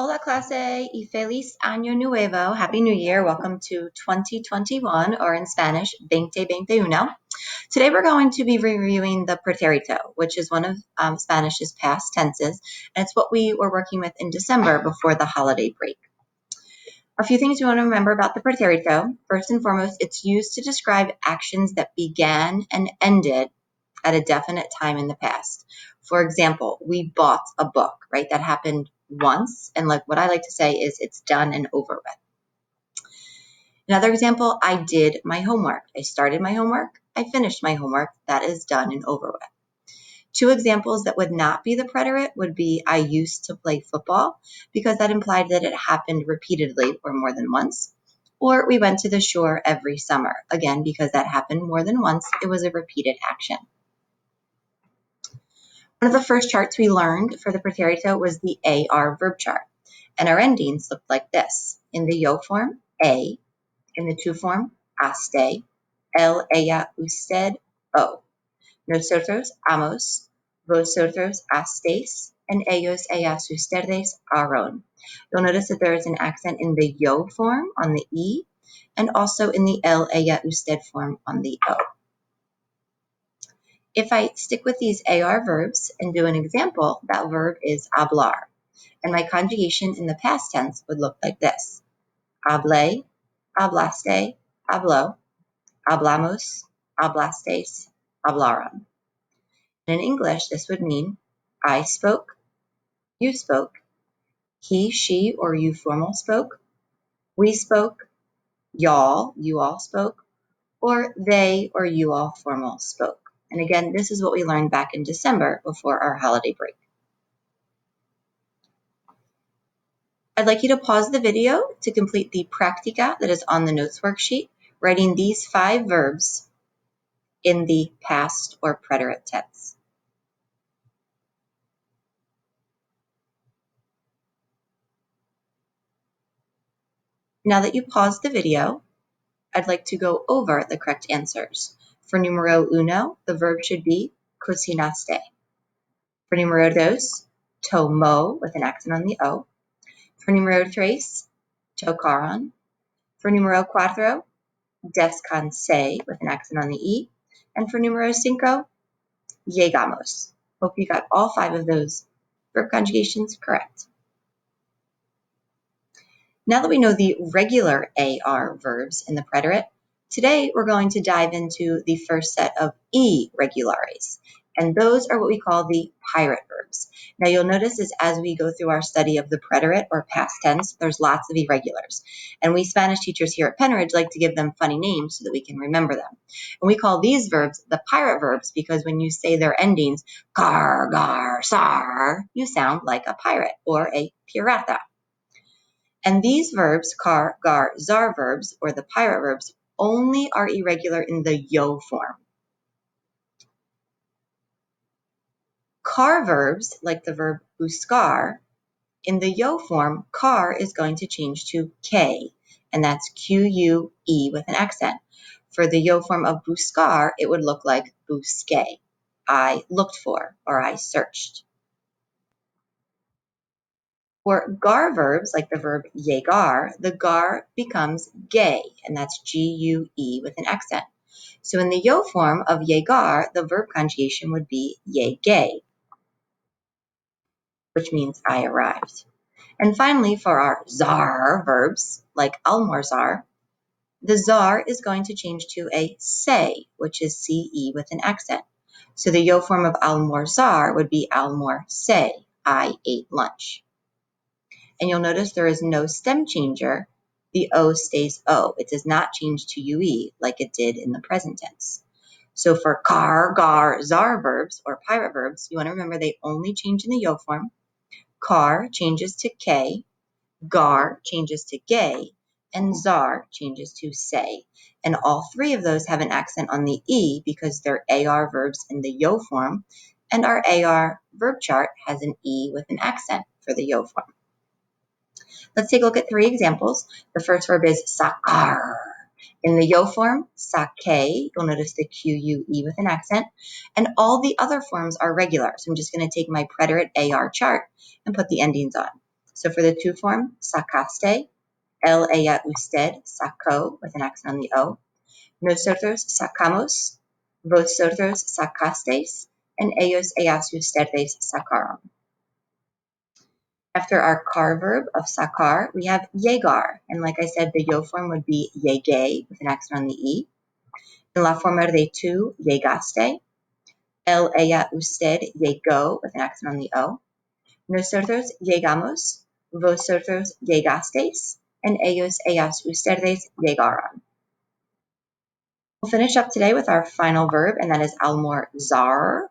Hola clase y feliz año nuevo. Happy New Year. Welcome to 2021, or in Spanish, 2021. Today we're going to be reviewing the pretérito, which is one of Spanish's past tenses, and it's what we were working with in December before the holiday break. A few things you want to remember about the pretérito. First and foremost, it's used to describe actions that began and ended at a definite time in the past. For example, we bought a book, right? That happened once. And like what I like to say is it's done and over with. Another example, I did my homework. I started my homework. I finished my homework. That is done and over with. Two examples that would not be the preterite would be I used to play football, because that implied that it happened repeatedly or more than once. Or we went to the shore every summer. Again, because that happened more than once, it was a repeated action. One of the first charts we learned for the pretérito was the AR verb chart, and our endings looked like this. In the yo form, a. In the to form, aste, él, ella, usted, o. Nosotros, amos, vosotros, astéis, and ellos, ellas, ustedes, aron. You'll notice that there is an accent in the yo form on the e, and also in the él, ella, usted form on the o. If I stick with these AR verbs and do an example, that verb is hablar. And my conjugation in the past tense would look like this. Hablé, hablaste, habló, hablamos, hablastes, hablaron. And in English, this would mean I spoke, you spoke, he, she, or you formal spoke, we spoke, y'all, you all spoke, or they or you all formal spoke. And again, this is what we learned back in December before our holiday break. I'd like you to pause the video to complete the practica that is on the notes worksheet, writing these 5 verbs in the past or preterite tense. Now that you paused the video, I'd like to go over the correct answers. For numero uno, the verb should be cocinaste. For numero dos, tomó, with an accent on the O. For numero tres, tocaron. For numero cuatro, descansé, with an accent on the E. And for numero cinco, llegamos. Hope you got all 5 of those verb conjugations correct. Now that we know the regular AR verbs in the preterite, today we're going to dive into the first set of irregulares, and those are what we call the pirate verbs. Now you'll notice as we go through our study of the preterite or past tense, there's lots of irregulars, and we Spanish teachers here at Penridge like to give them funny names so that we can remember them. And we call these verbs the pirate verbs because when you say their endings, car, gar, sar, you sound like a pirate or a pirata. And these verbs, car, gar, zar verbs, or the pirate verbs, only are irregular in the yo form. Car verbs, like the verb buscar, in the yo form, car is going to change to K, and that's Q-U-E with an accent. For the yo form of buscar, it would look like busqué, I looked for, or I searched. For gar verbs, like the verb llegar, the gar becomes gay, and that's G-U-E with an accent. So in the yo form of llegar, the verb conjugation would be llegué, which means I arrived. And finally, for our zar verbs, like almorzar, the zar is going to change to a say, which is C-E with an accent. So the yo form of almorzar would be almorcé, I ate lunch. And you'll notice there is no stem changer. The O stays O. It does not change to UE like it did in the present tense. So for car, gar, zar verbs, or pirate verbs, you want to remember they only change in the yo form. Car changes to K, gar changes to gay, and zar changes to say. And all 3 of those have an accent on the E because they're AR verbs in the yo form, and our AR verb chart has an E with an accent for the yo form. Let's take a look at 3 examples. The first verb is sacar. In the yo form, sake, you'll notice the Q-U-E with an accent, and all the other forms are regular. So I'm just going to take my preterite AR chart and put the endings on. So for the to form, sacaste, él, ella, usted, sacó, with an accent on the O. Nosotros sacamos, vosotros sacasteis, and ellos, ellas, ustedes sacaron. After our car verb of sacar, we have llegar. And like I said, the yo form would be llegué, with an accent on the E. En la forma de tú, llegaste. Él, ella, usted, llegó, with an accent on the O. Nosotros llegamos, vosotros llegasteis, and ellos, ellas, ustedes llegaron. We'll finish up today with our final verb, and that is almorzar.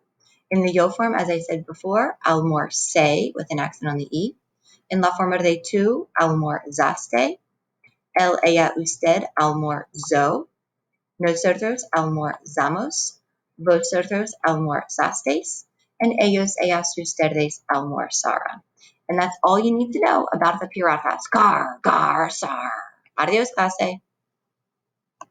In the yo form, as I said before, almorcé, with an accent on the E. En la forma de tú, almorzaste. Él, ella, usted, almorzó. Nosotros almorzamos. Vosotros almorzasteis. And ellos, ellas, ustedes almorzaron. And that's all you need to know about the piratas. Gar, gar, sar. Adios, clase.